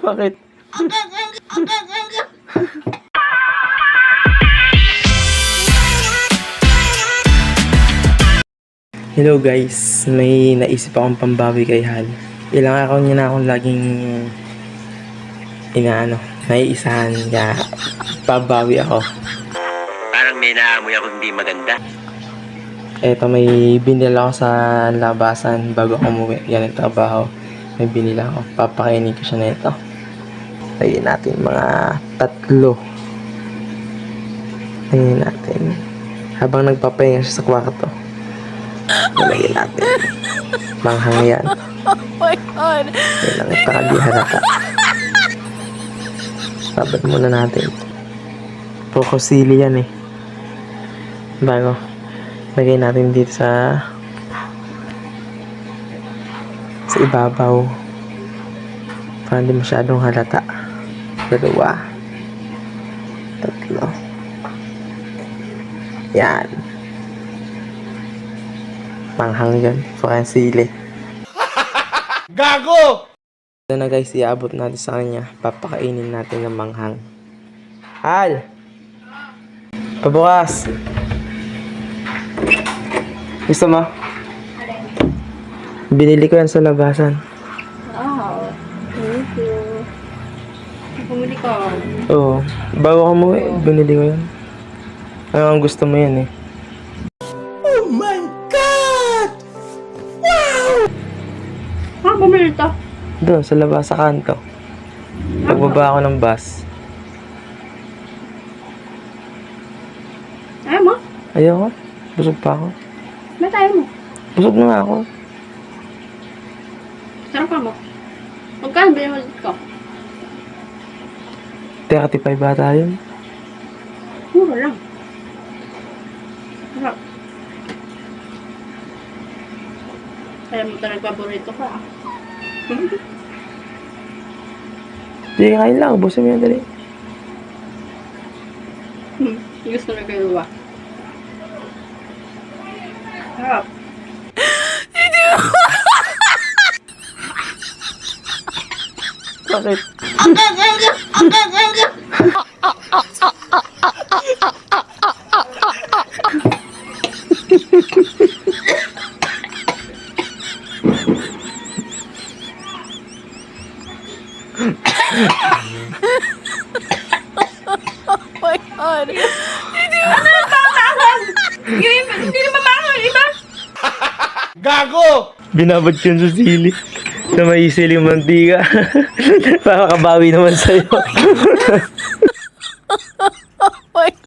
Bakit? Hello guys, may naisip akong pambawi kay Hal. Ilang araw niya na akong laging naiisahan, kaya pabawi ako. Parang may naamoy ako hindi maganda. Eto, may binila ako sa labasan bago ako umuwi. Yan ang trabaho. May binila ako. Papakainin ko siya na ito. Lagyan natin mga 3. Lagyan natin. Habang nagpapahinga siya sa kwarto. Lagyan natin. Manghang yan. Oh my God! Yan ang pakagiharata. Babad muna natin. Poco sili yan eh. Bago. Lagay natin dito sa ibabaw. Para hindi masyadong halata. 2. 3. Yan. Manghang yan. Parang sili. Gago! Ito na guys, iabot natin sa kanya. Papakainin natin ng manghang. Hal! Pabukas! Gusto mo? Binili ko yan sa labasan. Wow. Thank you. Bumili ka. Oo. Bago ka umuwi, binili ko yan. Ano ang gusto mo yan eh? Oh my God! Wow! Bumili ito. Doon, sa labas, sa kanto. Pagbaba ako ng bus. Ayaw mo? Ayoko. Busog pa ako. Ba't ayaw mo? Busog na nga ako. Sarap ka mo. Magkano bilhin mo dito? 35 bata yun. Mura lang. Sarap. Kaya mo talaga paborito ka. Hindi, kain lang. Ubusin mo yan dali. Gusto na kayo ba? Sarap. Bakit? Oh my God! Hindi naman bangon, iba? Gago! Binabad ko yun sa sili. Na may siling mantika. Para kabawi naman sa'yo.